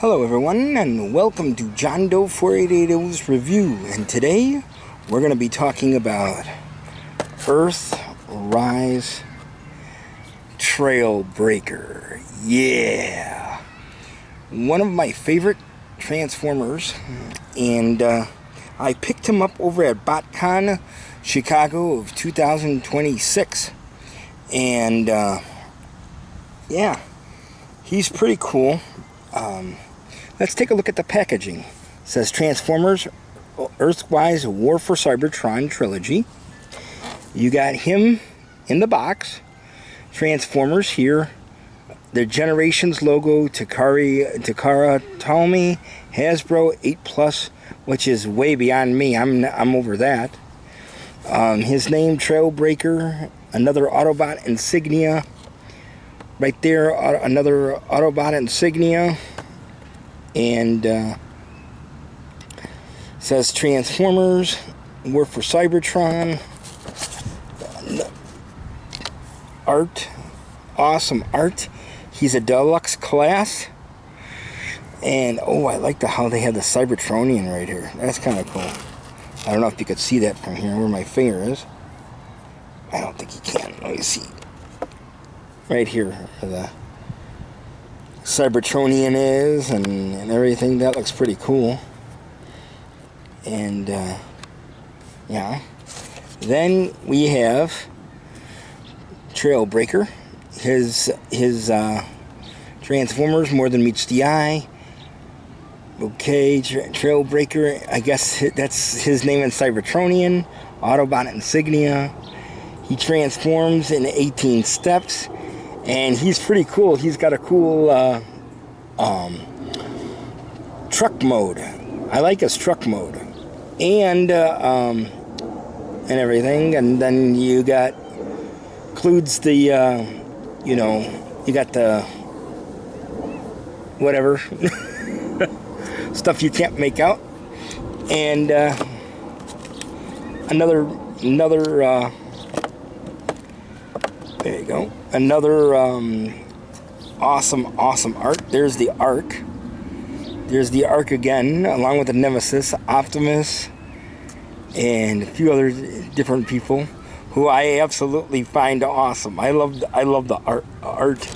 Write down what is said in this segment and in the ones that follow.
Hello everyone, and welcome to Johndoe4880's review. And today we're going to be talking about Earthrise Trailbreaker. Yeah! One of my favorite Transformers, and I picked him up over at BotCon Chicago of 2026. And yeah, he's pretty cool. Let's take a look at the packaging. It says Transformers Earthrise War for Cybertron Trilogy. You got him in the box. Transformers here. The Generations logo, Takara Tomy, Hasbro 8+, which is way beyond me. I'm over that. His name, Trailbreaker. Another Autobot insignia. Right there, another Autobot insignia. And says Transformers War for Cybertron. Art, awesome art. He's a deluxe class. And oh, I like how they have the Cybertronian right here. That's kind of cool. I don't know if you could see that from here where my finger is. I don't think you can. Let me see. Right here where the Cybertronian is and everything. That looks pretty cool. And yeah. Then we have Trailbreaker. His Transformers More Than Meets the Eye. Okay, Trailbreaker. I guess that's his name in Cybertronian. Autobot insignia. He transforms in 18 steps. And he's pretty cool. He's got a cool truck mode. I like his truck mode, and everything. And then you got includes the you got the whatever stuff you can't make out, and another. There you go. Another awesome art. There's the Ark. There's the Ark again, along with the Nemesis, Optimus, and a few other different people who I absolutely find awesome. I love the art.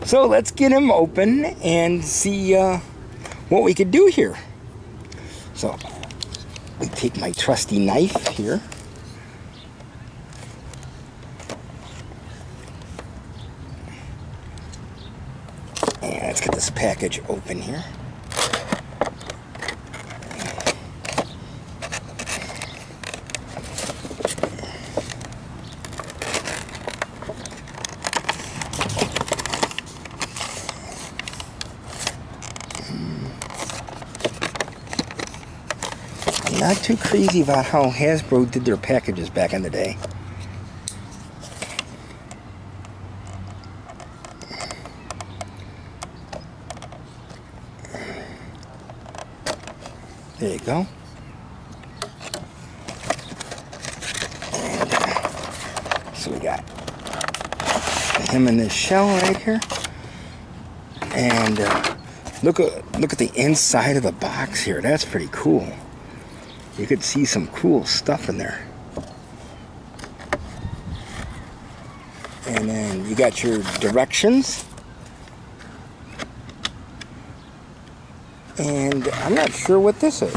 So let's get him open and see what we could do here. So we take my trusty knife here. Let's get this package open here. I'm not too crazy about how Hasbro did their packages back in the day. There you go. And, so we got him in this shell right here. And look at the inside of the box here. That's pretty cool. You could see some cool stuff in there. And then you got your directions. And I'm not sure what this is.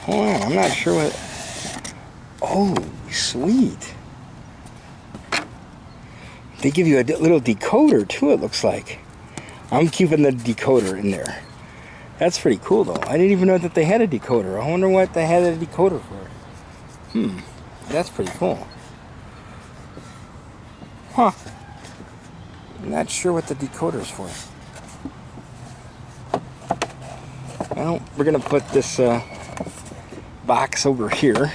Hold on, I'm not sure what... Oh, sweet. They give you a little decoder too, it looks like. I'm keeping the decoder in there. That's pretty cool though. I didn't even know that they had a decoder. I wonder what they had a decoder for. That's pretty cool. Huh. I'm not sure what the decoder's for. Well, we're gonna put this box over here,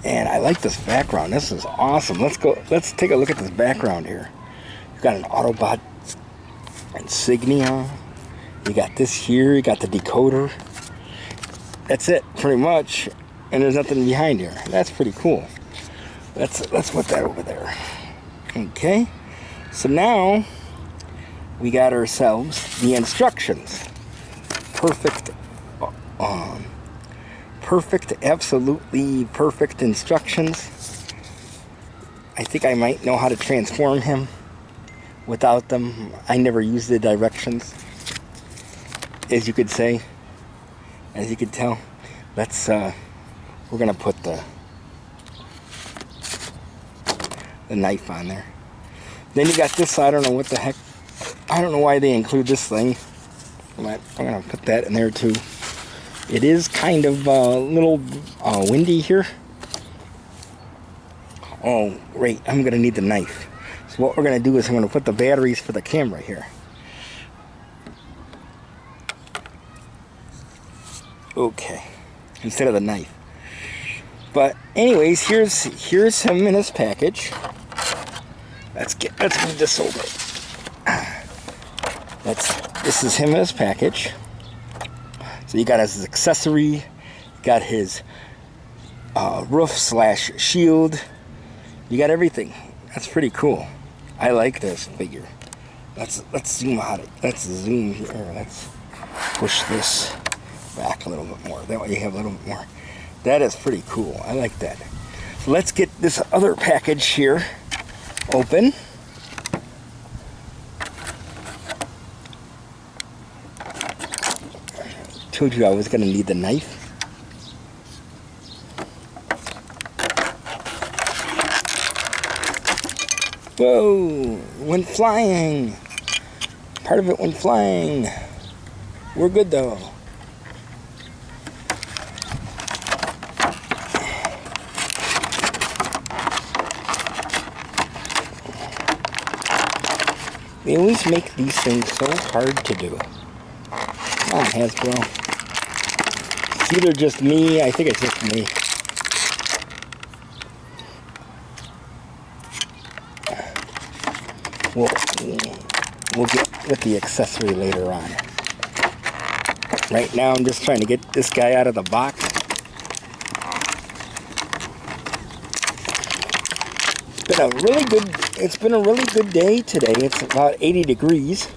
and I like this background. This is awesome. Let's take a look at this background here. You've got an Autobot insignia. You got this here. You got the decoder. That's it, pretty much. And there's nothing behind here. That's pretty cool. Let's put that over there. Okay. So now we got ourselves the instructions. Perfect, perfect, absolutely perfect instructions. I think I might know how to transform him without them. I never used the directions, as you could say, as you could tell. Let's, we're gonna put the knife on there. Then you got this, I don't know what the heck, I don't know why they include this thing, but I'm gonna put that in there too. It is kind of a little windy here. Oh, great, I'm gonna need the knife. So what we're gonna do is I'm gonna put the batteries for the camera here. Okay, instead of the knife. But anyways, here's him in his package. Let's move this over. This is him in his package. So you got his accessory, got his roof / shield. You got everything. That's pretty cool. I like this figure. Let's zoom out. Let's zoom here. Let's push this back a little bit more. That way you have a little bit more. That is pretty cool. I like that. So let's get this other package here open. Told you I was going to need the knife. Whoa, went flying. Part of it went flying. We're good though. They always make these things so hard to do. Come on, Hasbro. It's either just me, I think it's just me. We'll get with the accessory later on. Right now I'm just trying to get this guy out of the box. It's been a really good day today. It's about 80 degrees.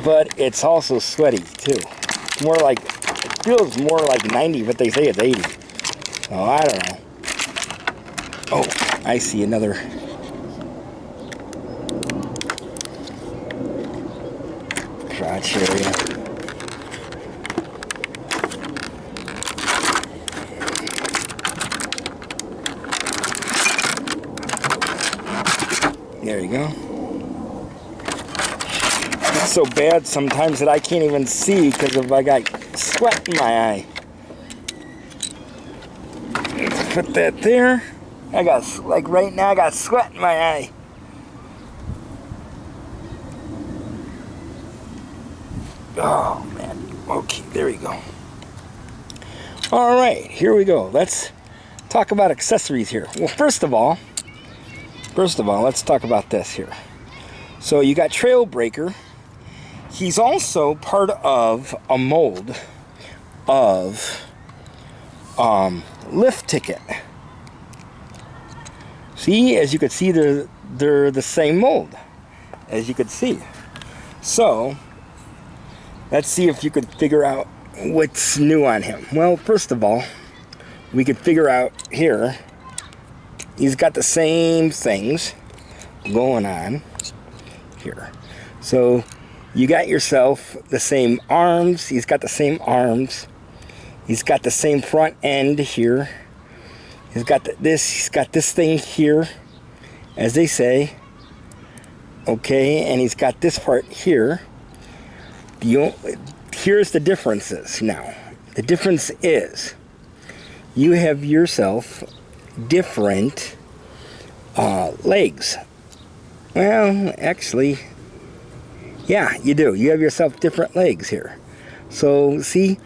But it's also sweaty too. It feels more like 90, but they say it's 80. Oh, I don't know. Oh, I see another. Crotch area. There you go. It's so bad sometimes that I can't even see because of I got sweat in my eye. Let's put that there. I got, like right now, I got sweat in my eye. Oh man. Okay, there we go. All right, here we go. Let's talk about accessories here. Well, first of all, let's talk about this here. So you got Trailbreaker. He's also part of a mold of Lift Ticket. See, as you can see, they're the same mold, as you could see. So let's see if you could figure out what's new on him. Well, first of all, we could figure out here. He's got the same things going on here. So you got yourself the same arms. He's got the same arms. He's got the same front end here. He's got he's got this thing here, as they say. Okay, and he's got this part here. Here's the differences now. The difference is you have yourself different legs. Well, actually, yeah, you do. You have yourself different legs here. So, see,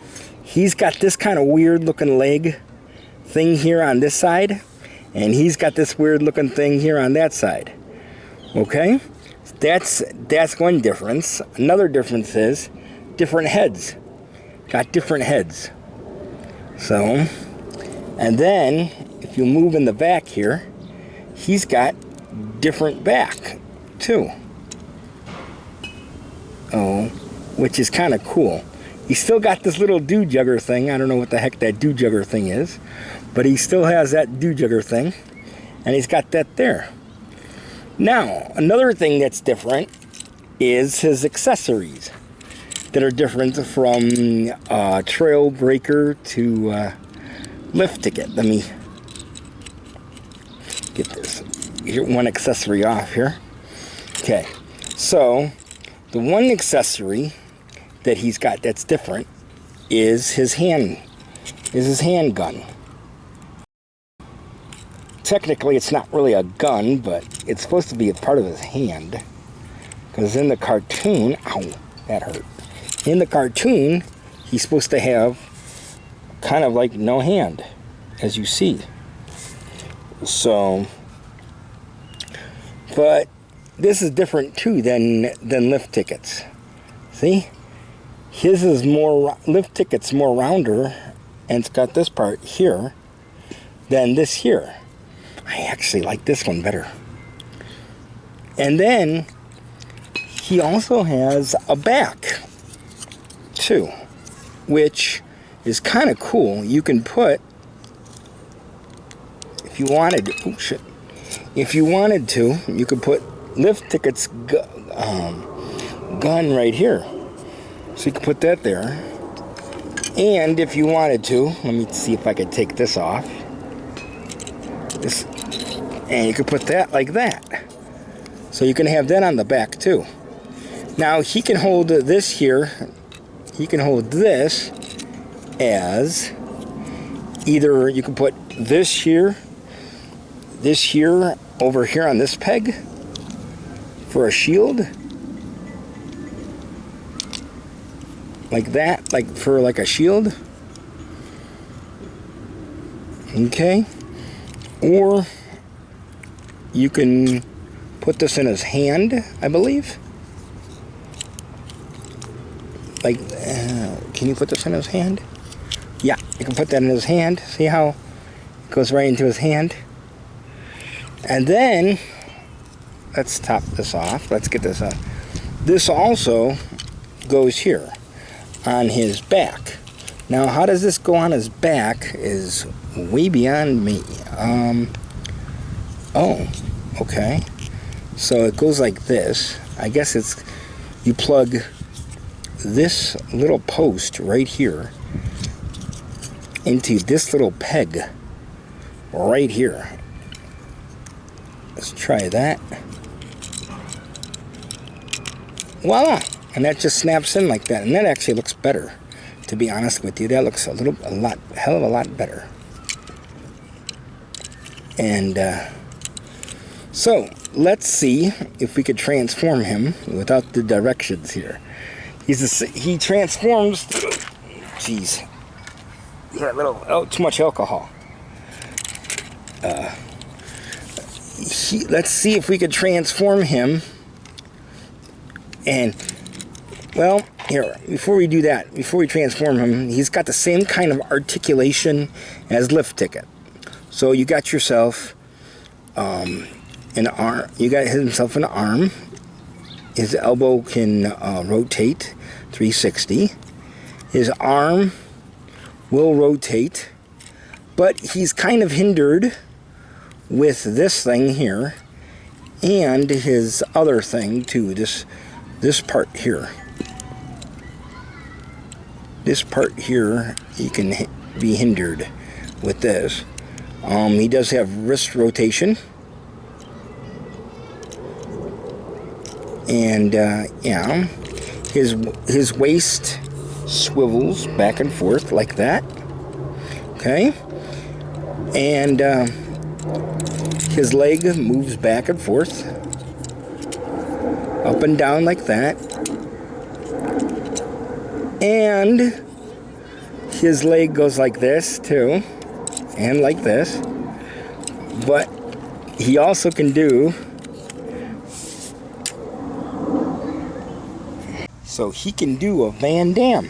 he's got this kind of weird looking leg thing here on this side, and he's got this weird looking thing here on that side. Okay? That's one difference. Another difference is different heads. Got different heads. So, and then if you move in the back here, he's got different back too. Oh, which is kind of cool. He's still got this little do-jugger thing. I don't know what the heck that do-jugger thing is, but he still has that do-jugger thing, and he's got that there. Now, another thing that's different is his accessories that are different from Trailbreaker to Lift Ticket. Let me get this one accessory off here. Okay, so the one accessory that he's got that's different is his handgun. Technically, it's not really a gun, but it's supposed to be a part of his hand. Because in the cartoon, ow, that hurt. In the cartoon, he's supposed to have kind of like no hand, as you see. So, but this is different too than Lift Tickets. See? His is more, Lift Ticket's more rounder, and it's got this part here than this here. I actually like this one better. And then he also has a back too, which is kind of cool. You can put, if you wanted, oh shit, if you wanted to, you could put Lift Ticket's gun right here. So you can put that there. And if you wanted to, let me see if I could take this off. This, and you could put that like that. So you can have that on the back too. Now he can hold this here. He can hold this as either you can put this here over here on this peg for a shield. Like that, like for like a shield. Okay. Or you can put this in his hand, I believe. Like, can you put this in his hand? Yeah, you can put that in his hand. See how it goes right into his hand? And then, let's top this off. Let's get this off. This also goes here on his back. Now, how does this go on his back is way beyond me. Oh, okay. So it goes like this. I guess it's, you plug this little post right here into this little peg right here. Let's try that. Voila! And that just snaps in like that, and that actually looks better. To be honest with you, that looks hell of a lot better. And so let's see if we could transform him without the directions here. He transforms. Jeez, yeah, too much alcohol. Let's see if we could transform him. And well, here, before we do that, before we transform him, he's got the same kind of articulation as Lift Ticket. So you got yourself an arm. You got himself an arm. His elbow can rotate 360. His arm will rotate, but he's kind of hindered with this thing here and his other thing too. This part here. This part here, he can be hindered with this. He does have wrist rotation. And, yeah, his waist swivels back and forth like that. Okay? And, his leg moves back and forth. Up and down like that. And his leg goes like this too, and like this. But he also can do, so he can do a Van Damme.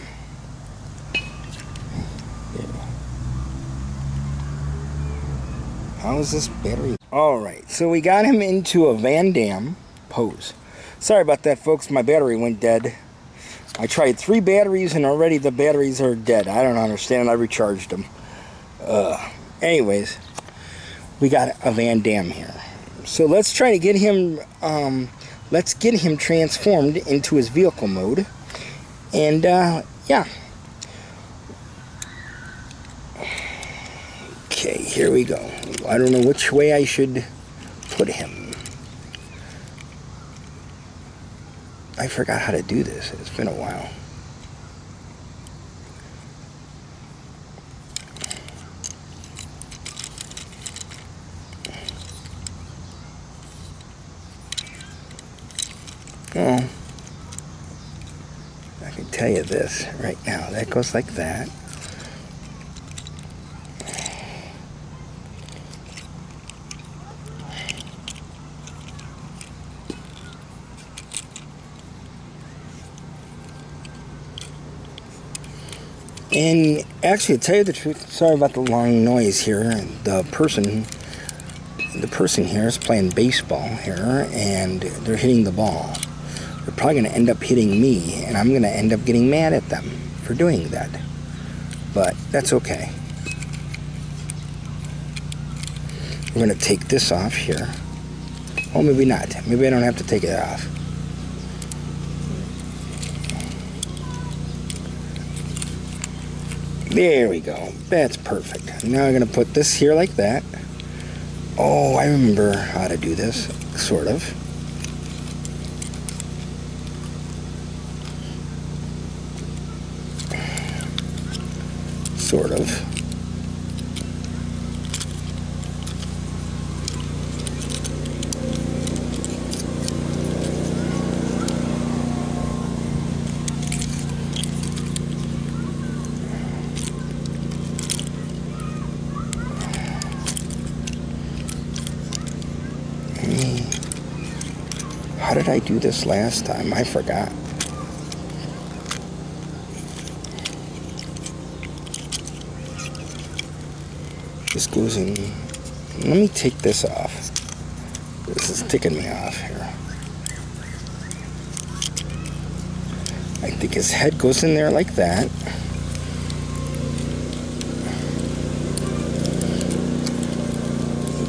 How is this battery? Alright, so we got him into a Van Damme pose. Sorry about that, folks, my battery went dead. I tried 3 batteries and already the batteries are dead. I don't understand. I recharged them. Anyways, we got a Van Dam here. So let's try to get him, let's get him transformed into his vehicle mode. And, yeah. Okay, here we go. I don't know which way I should put him. I forgot how to do this. It's been a while. Oh, I can tell you this right now. That goes like that. And actually, to tell you the truth, sorry about the long noise here. The person here is playing baseball here, and they're hitting the ball. They're probably going to end up hitting me, and I'm going to end up getting mad at them for doing that. But that's okay. We're going to take this off here. Oh, maybe not. Maybe I don't have to take it off. There we go. That's perfect. Now I'm going to put this here like that. Oh, I remember how to do this, sort of. Sort of. How did I do this last time? I forgot. This goes in. Let me take this off. This is ticking me off here. I think his head goes in there like that.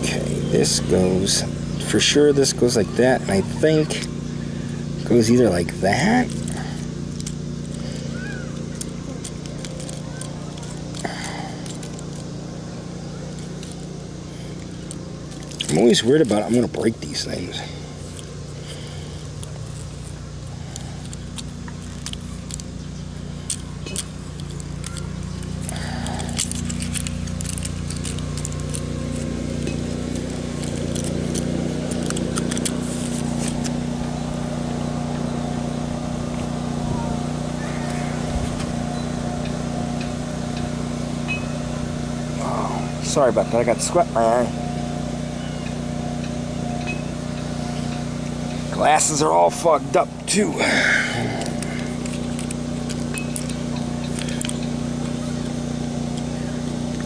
Okay, this goes. For sure this goes like that, and I think it goes either like that. I'm always worried about I'm going to break these things. Sorry about that, I got sweat in my eye. Glasses are all fogged up too.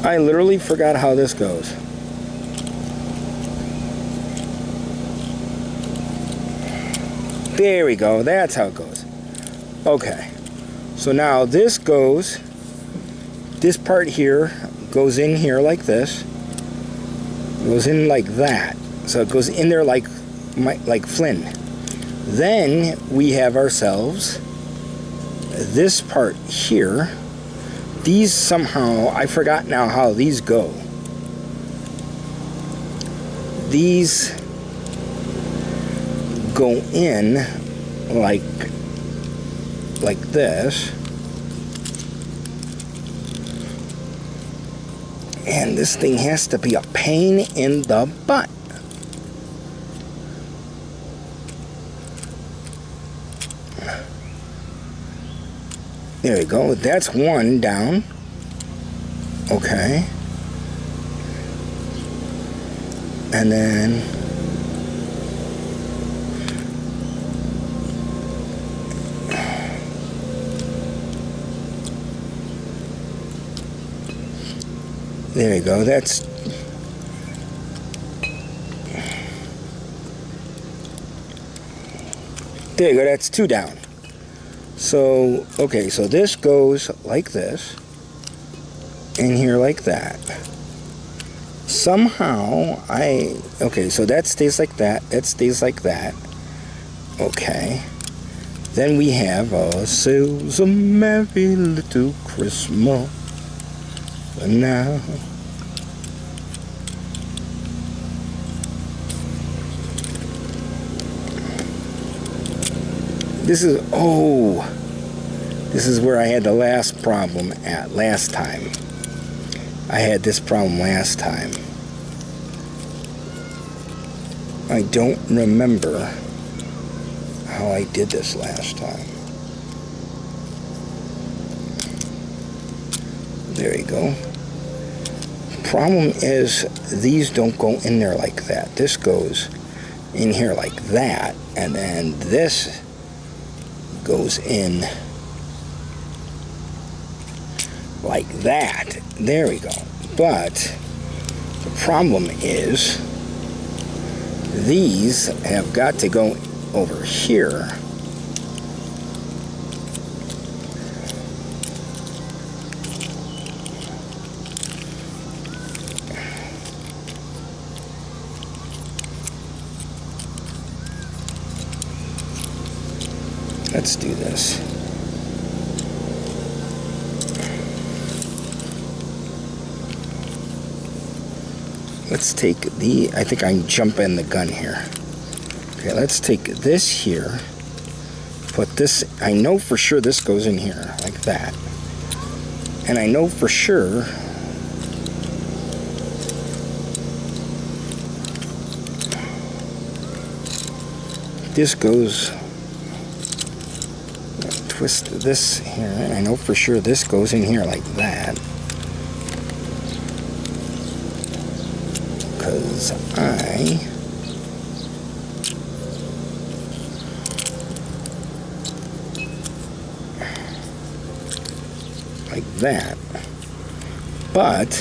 I literally forgot how this goes. There we go, that's how it goes. Okay, so now this goes, this part here goes in here like this, goes in like that, so it goes in there like Flynn. Then we have ourselves this part here. These somehow, I forgot now how these go. These go in like this. And this thing has to be a pain in the butt. There we go. That's one down. Okay. And then there you go. That's there you go. That's two down. So, okay, so this goes like this, in here like that. Somehow, okay, so that stays like that, that stays like that. Okay. Then we have sales a merry little Christmas now. This is where I had the last problem at last time. I had this problem last time. I don't remember how I did this last time. There you go. Problem is, these don't go in there like that. This goes in here like that, and then this goes in like that. There we go. But the problem is these have got to go over here. Let's do this. Let's take I think I'm jumping the gun here. Okay, let's take this here. Put this, I know for sure this goes in here, like that. And I know for sure this goes, twist this here, and I know for sure this goes in here like that. Because like that. But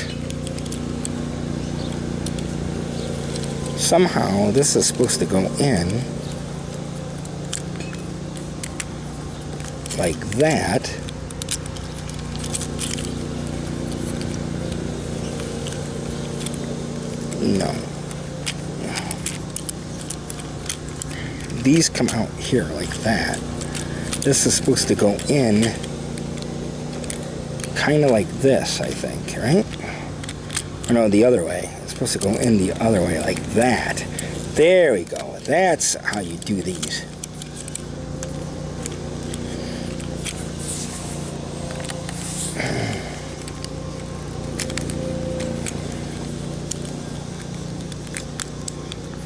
somehow this is supposed to go in like that. No. These come out here like that. This is supposed to go in kind of like this, I think, right? Or no, the other way. It's supposed to go in the other way like that. There we go. That's how you do these.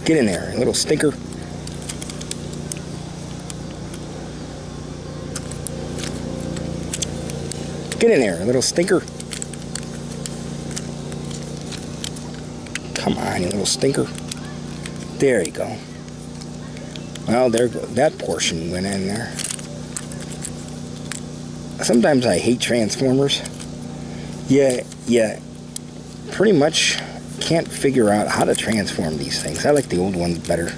Get in there, little stinker. Get in there, little stinker. Come on, you little stinker. There you go. Well, there, that portion went in there. Sometimes I hate Transformers. Yeah, pretty much can't figure out how to transform these things. I like the old ones better.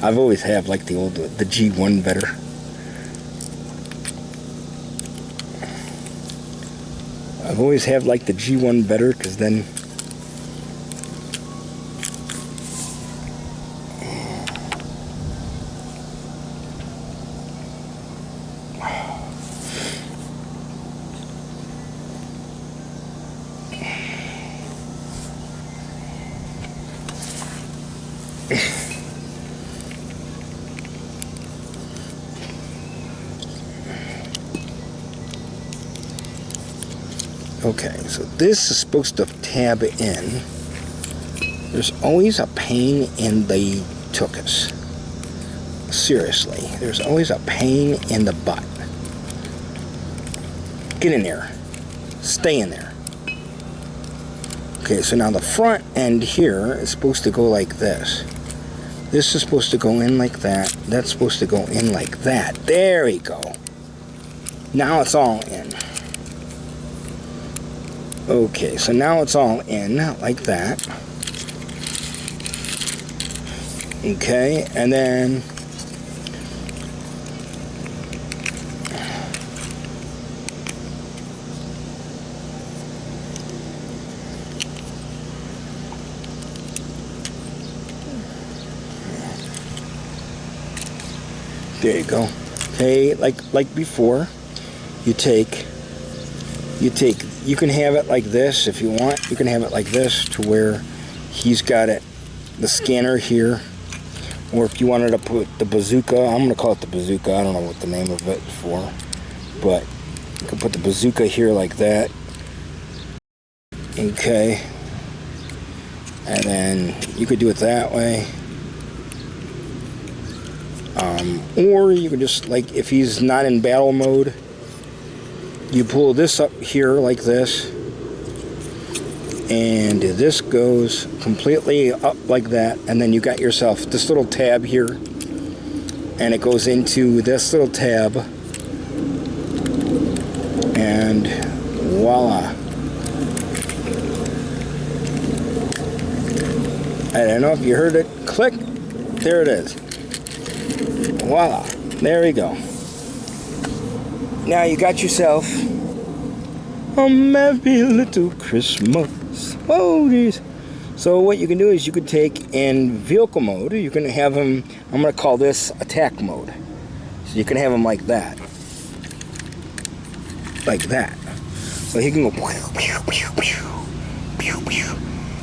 I've always have liked the G1 better. I've always have liked the G1 better, because then okay, so this is supposed to tab in. There's always a pain in the tuchus. Seriously, there's always a pain in the butt. Get in there. Stay in there. Okay, so now the front end here is supposed to go like this. This is supposed to go in like that. That's supposed to go in like that. There we go. Now it's all in. Okay, so now it's all in like that. Okay, and then There you go. Okay, like before, you can have it like this if you want. You can have it like this to where he's got it, the scanner here. Or if you wanted to put the bazooka, I'm going to call it the bazooka. I don't know what the name of it for. But you can put the bazooka here like that. Okay. And then you could do it that way. Or you could just, like, if he's not in battle mode, you pull this up here like this. And this goes completely up like that. And then you got yourself this little tab here. And it goes into this little tab. And voila. I don't know if you heard it click. There it is. Voila. There we go. Now you got yourself a merry little Christmas. Whoa, geez. So what you can do is you could take in vehicle mode. You can have him, I'm going to call this attack mode. So you can have him like that. Like that. So he can go.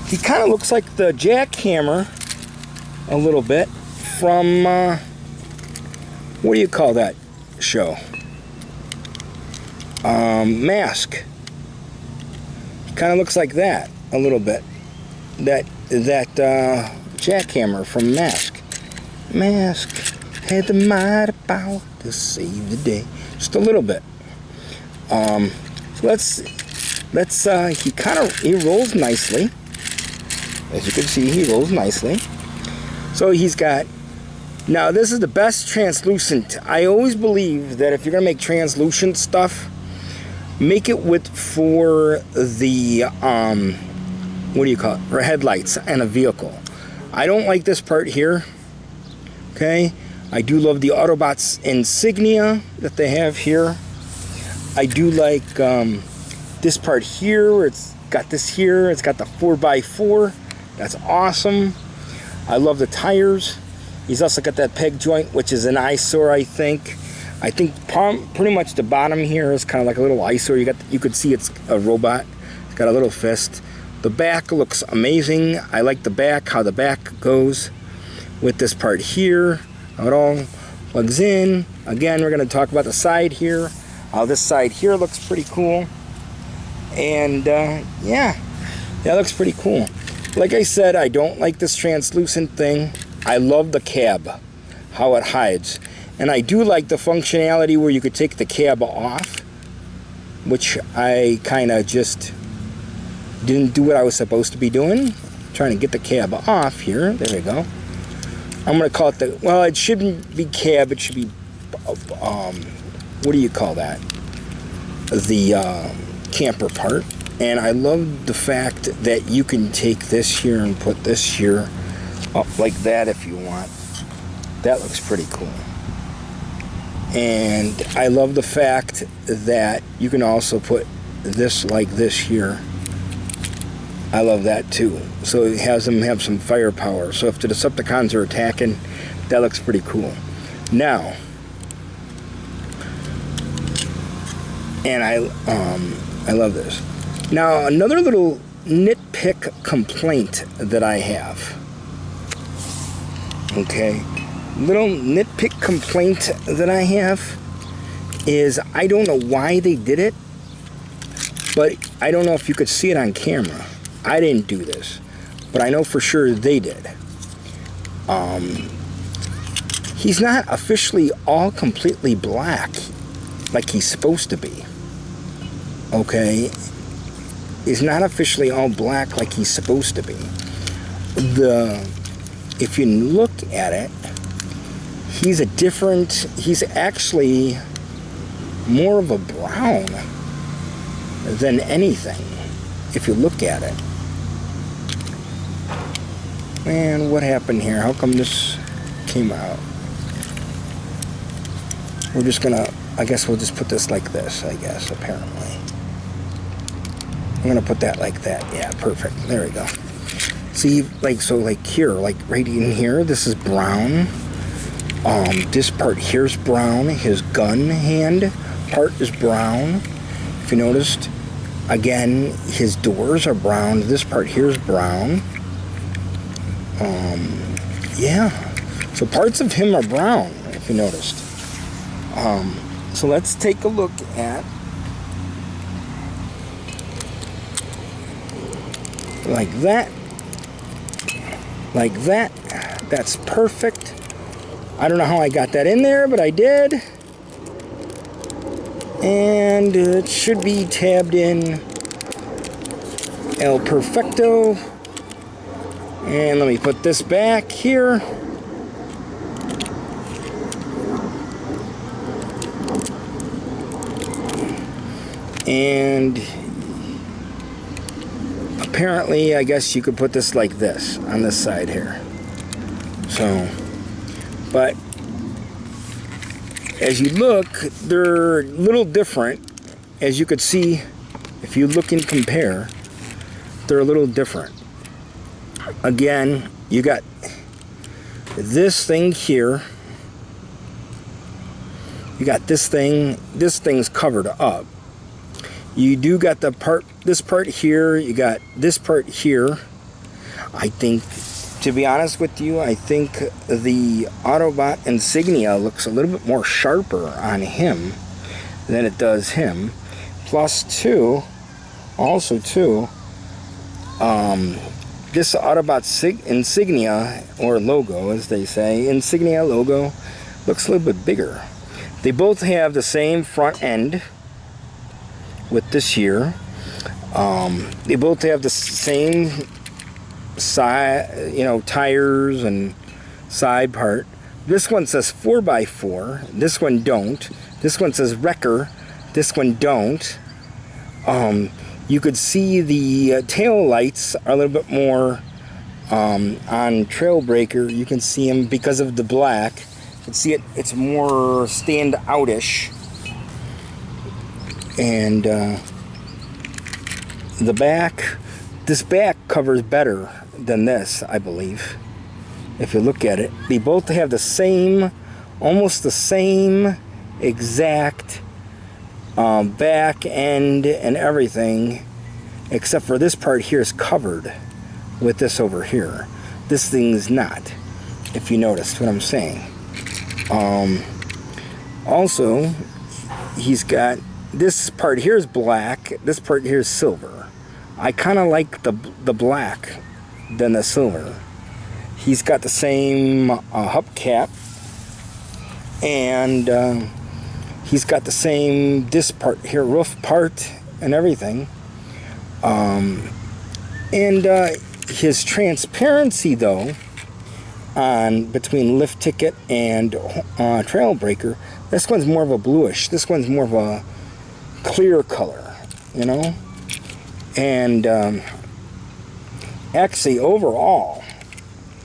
He kind of looks like the jackhammer a little bit from, what do you call that show? Mask. Kind of looks like that a little bit. That jackhammer from Mask. Mask had the mighty power to save the day. Just a little bit. So let's he rolls nicely. As you can see, he rolls nicely. So he's got, now this is the best translucent. I always believe that if you're gonna make translucent stuff, make it for the, what do you call it? For headlights and a vehicle. I don't like this part here. Okay. I do love the Autobots insignia that they have here. I do like this part here where it's got this here. It's got the 4x4. That's awesome. I love the tires. He's also got that peg joint, which is an eyesore, I think. I think pretty much the bottom here is kind of like a little eyesore. You could see it's a robot. It's got a little fist. The back looks amazing. I like the back, how the back goes with this part here. How it all plugs in. Again, we're going to talk about the side here. This side here looks pretty cool. And yeah, that looks pretty cool. Like I said, I don't like this translucent thing. I love the cab, how it hides. And I do like the functionality where you could take the cab off, which I kind of just didn't do what I was supposed to be doing. Trying to get the cab off here. There we go. I'm going to call it the, well, it shouldn't be cab. It should be, what do you call that? The camper part. And I love the fact that you can take this here and put this here up like that if you want. That looks pretty cool. And I love the fact that you can also put this like this here. I love that too. So it has them have some firepower. So if the Decepticons are attacking, that looks pretty cool. Now, and I love this. Now, another little nitpick complaint that I have. Okay, little nitpick complaint that I have is I don't know why they did it, but I don't know if you could see it on camera. I didn't do this, but I know for sure they did. He's not officially all completely black like he's supposed to be. Okay, he's not officially all black like he's supposed to be. If you look at it, he's actually more of a brown than anything, if you look at it. Man, what happened here? How come this came out? We're just gonna, I guess we'll just put this like this, I guess, apparently. I'm gonna put that like that. Yeah, perfect. There we go. See, like, so like here, like right in here, this is brown. This part here's brown. His gun hand part is brown. If you noticed, again, his doors are brown. This part here's brown. Yeah. So parts of him are brown, if you noticed. So let's take a look at like that. Like that. That's perfect. I don't know how I got that in there, but I did. And it should be tabbed in El Perfecto. And let me put this back here. And apparently, I guess you could put this like this on this side here. So, but as you look, they're a little different. As you could see, if you look and compare, they're a little different. Again, you got this thing here. You got this thing's covered up. You do got the part, this part here, you got this part here. I think, to be honest with you, I think the Autobot insignia looks a little bit more sharper on him than it does him. Plus two, also too, this Autobot insignia, or logo as they say, insignia logo, looks a little bit bigger. They both have the same front end with this here. They both have the same side, you know, tires and side part. This one says 4x4. This one don't. This one says Wrecker. This one don't. You could see the tail lights are a little bit more on Trailbreaker. You can see them because of the black. You can see it. It's more stand outish. And the back, this back covers better than this, I believe. If you look at it, they both have the same, almost the same exact back end and everything, except for this part here is covered with this over here. This thing's not, if you noticed what I'm saying. Also, he's got this part here is black, this part here is silver. I kind of like the black than the silver. He's got the same hubcap, and he's got the same, this part here, roof part and everything. And his transparency though, on between lift ticket and Trailbreaker, this one's more of a bluish, this one's more of a clear color, you know. And actually overall,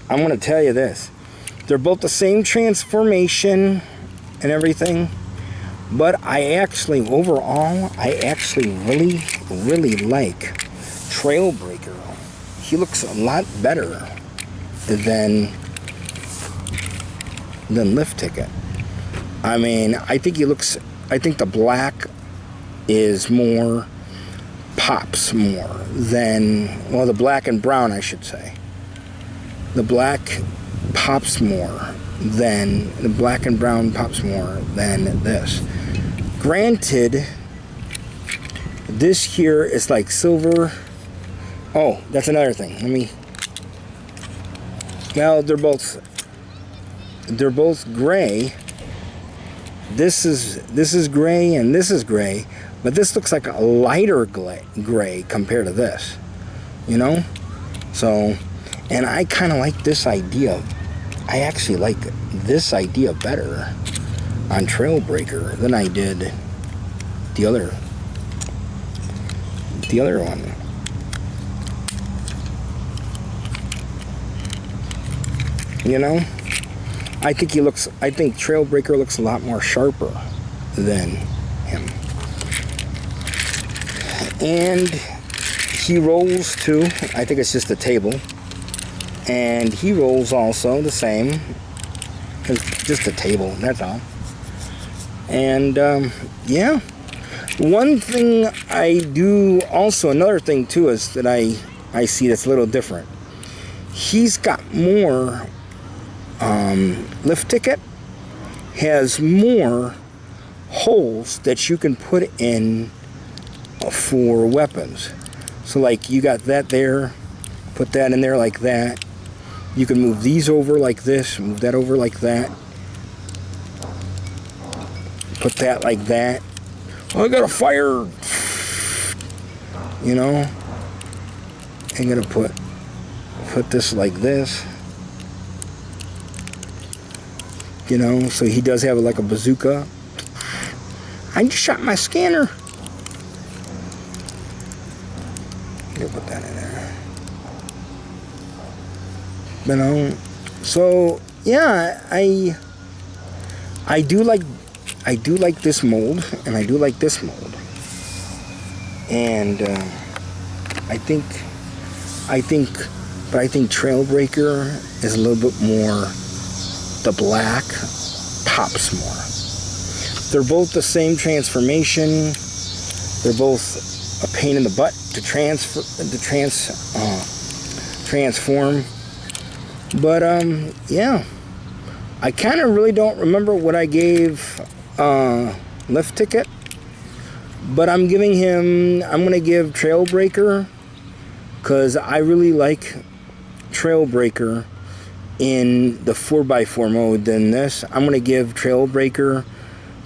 I'm going to tell you this, they're both the same transformation and everything, but I actually overall, I actually really like Trailbreaker. He looks a lot better than lift ticket. I mean, I think he looks, I think the black is more, pops more than, well, the black and brown I should say. The black pops more than, the black and brown pops more than this. Granted, this here is like silver. Oh, that's another thing. Let me, well, they're both gray. This is gray and this is gray, but this looks like a lighter gray compared to this, you know? So, and I kind of like this idea. I actually like this idea better on Trailbreaker than I did the other one. You know? I think Trailbreaker looks a lot more sharper than him. And he rolls too. I think it's just a table. And he rolls also the same. It's just a table, that's all. And yeah, one thing I do also, another thing too, is that I see that's a little different. He's got more lift ticket, has more holes that you can put in for weapons. So like you got that there, put that in there like that. You can move these over like this, move that over like that. Put that like that. Oh, I got a fire. You know, I'm gonna put this like this. You know, so he does have like a bazooka. I just shot my scanner. I'm gonna put that in there. You know, so yeah, I do like this mold, and I do like this mold, and I think Trailbreaker is a little bit more. The black pops more. They're both the same transformation. They're both a pain in the butt to transform. But yeah, I kind of really don't remember what I gave Lift Ticket, but I'm going to give Trailbreaker, because I really like Trailbreaker in the 4x4 mode than this. I'm going to give Trailbreaker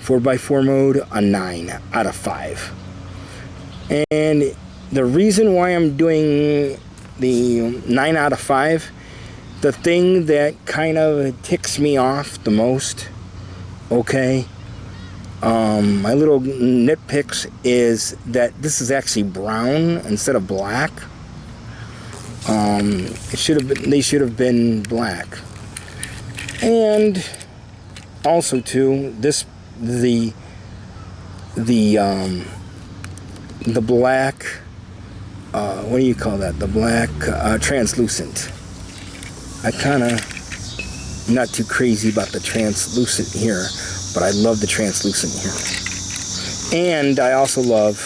4x4 mode a 9 out of 5. And the reason why I'm doing the 9 out of 5, the thing that kind of ticks me off the most, okay, my little nitpicks, is that this is actually brown instead of black. They should have been black. And also too, the black, what do you call that? The black translucent. I kind of not too crazy about the translucent here, but I love the translucent here. And I also love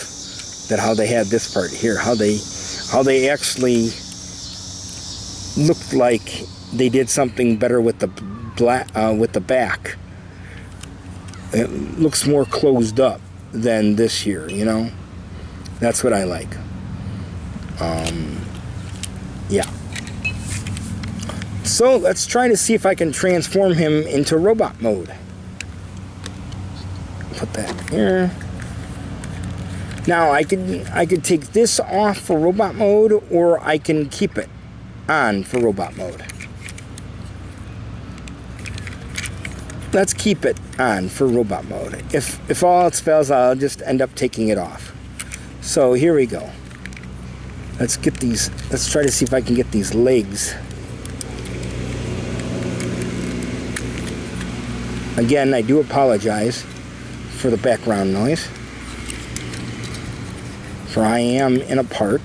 that how they had this part here, how they actually looked like they did something better with the black, with the back. It looks more closed up than this here, you know. That's what I like. Yeah. So let's try to see if I can transform him into robot mode. Put that here. Now I could take this off for robot mode, or I can keep it on for robot mode. Let's keep it on for robot mode. If all else fails, I'll just end up taking it off. So here we go. Let's try to see if I can get these legs. Again, I do apologize for the background noise, for I am in a park.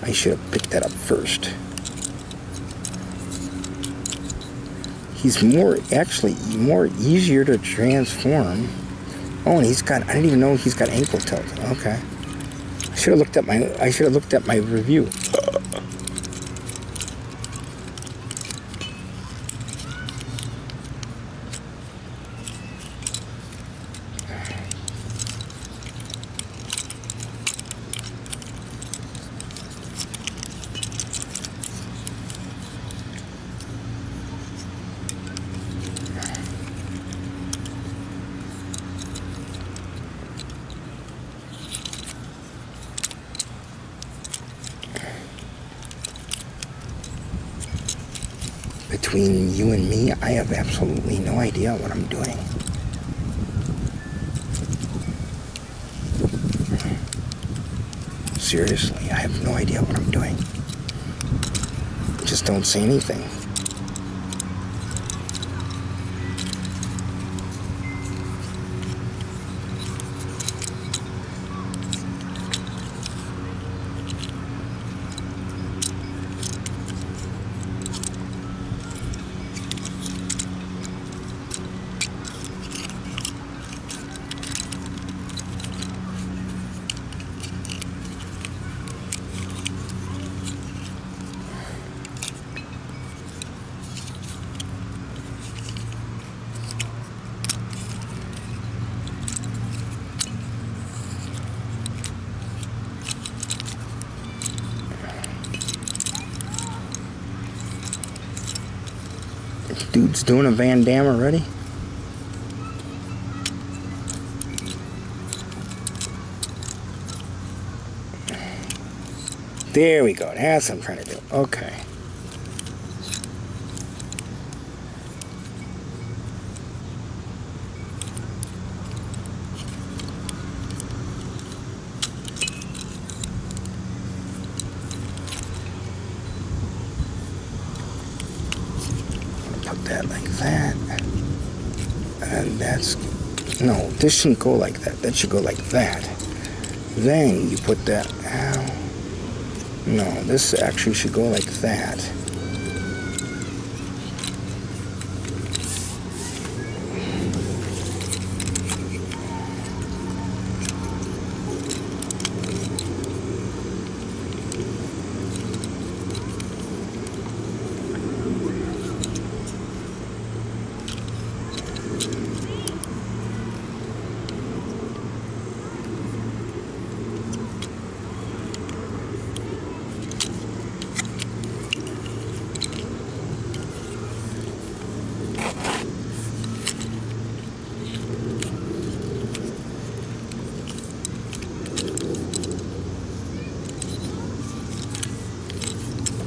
I should have picked that up first. He's more easier to transform. Oh, and I didn't even know he's got ankle tilt. Okay. I should have looked at my review. Between you and me, I have absolutely no idea what I'm doing. Seriously, I have no idea what I'm doing. Just don't say anything. Dude's doing a Van Damme already. There we go. That's what I'm trying to do. Okay. Put that like that. And that's... No, this shouldn't go like that. That should go like that. Then you put that... Ow. No, this actually should go like that.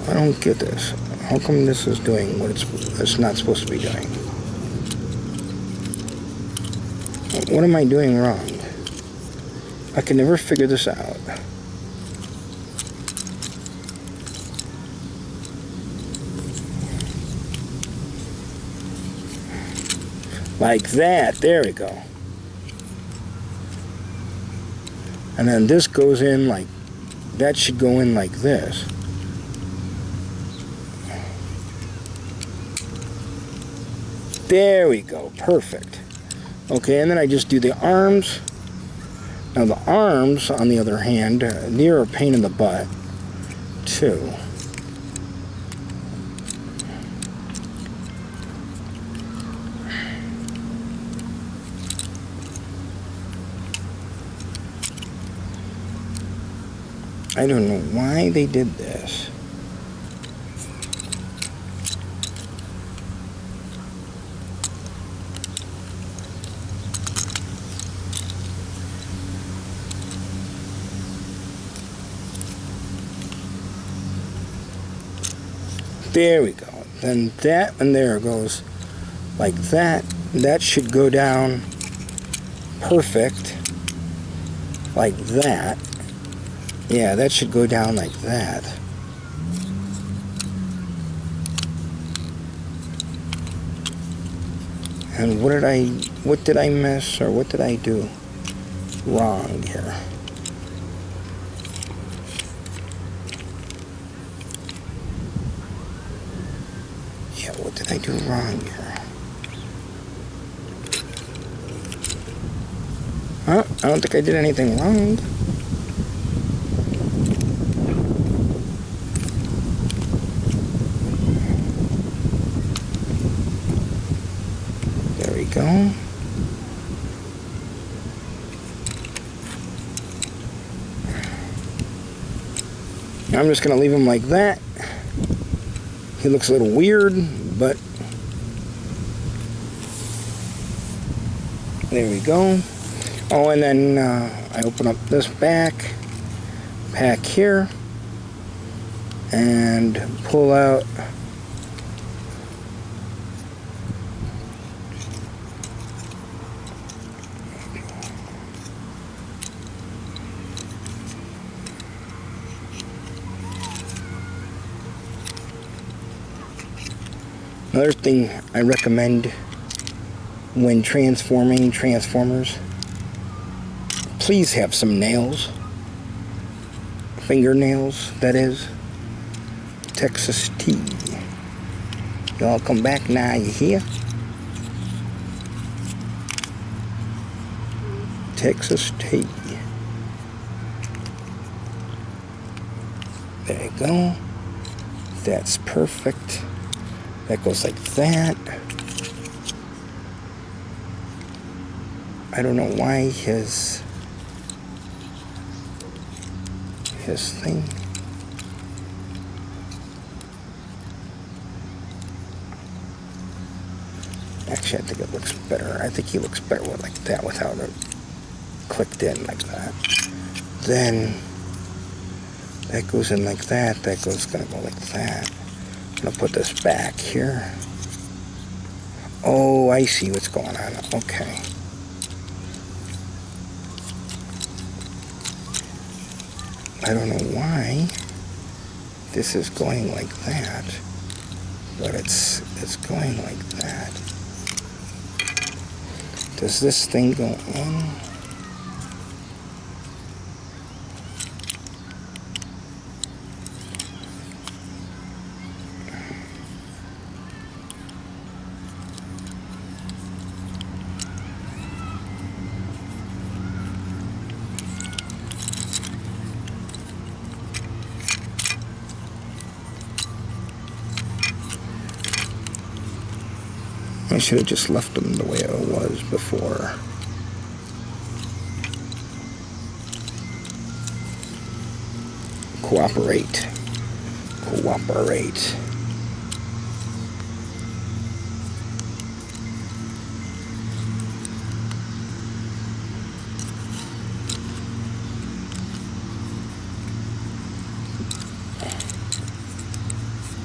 I don't get this. How come this is doing what it's not supposed to be doing? What am I doing wrong? I can never figure this out. Like that. There we go. And then this goes in like... That should go in like this. There we go. Perfect. Okay, and then I just do the arms. Now the arms, on the other hand, they're a pain in the butt, too. I don't know why they did this. There we go. Then that and there goes like that. That should go down perfect. Like that. Yeah, that should go down like that. And what did I miss, or what did I do wrong here? Yeah, what did I do wrong here? Huh? I don't think I did anything wrong. There we go. I'm just going to leave him like that. He looks a little weird, but there we go. Oh, and then I open up this pack here, and pull out another thing I recommend when transforming Transformers. Please have some nails. Fingernails, that is. Texas tea. Y'all come back now, you hear? Texas tea. There you go. That's perfect. That goes like that. I don't know why his thing. Actually, I think it looks better. I think he looks better with like that without it clicked in like that. Then that goes in like that. That goes gonna go like that. I'm gonna put this back here. Oh, I see what's going on. Okay. I don't know why this is going like that, but it's going like that. Does this thing go in? I should have just left them the way it was before. Cooperate. Cooperate.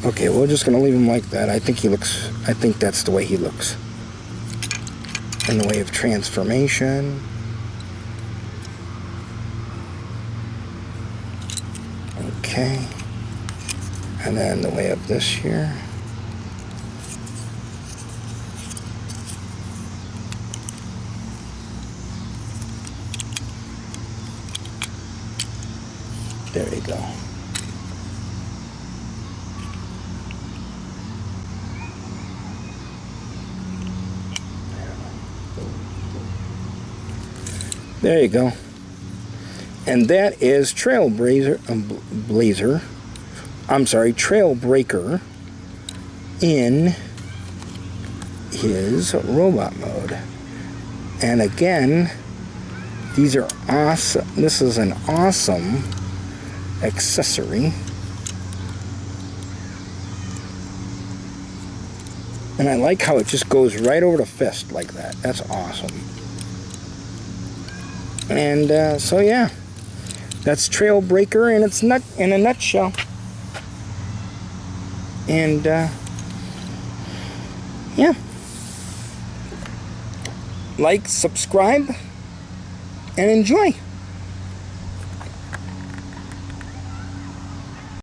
Okay, we're just gonna leave him like that. I think that's the way he looks. In the way of transformation. Okay. And then the way of this here. There you go. There you go. And that is Trailbreaker in his robot mode. And again, these are awesome. This is an awesome accessory. And I like how it just goes right over the fist like that. That's awesome. And so yeah, that's Trailbreaker in its in a nutshell. And yeah, like, subscribe, and enjoy.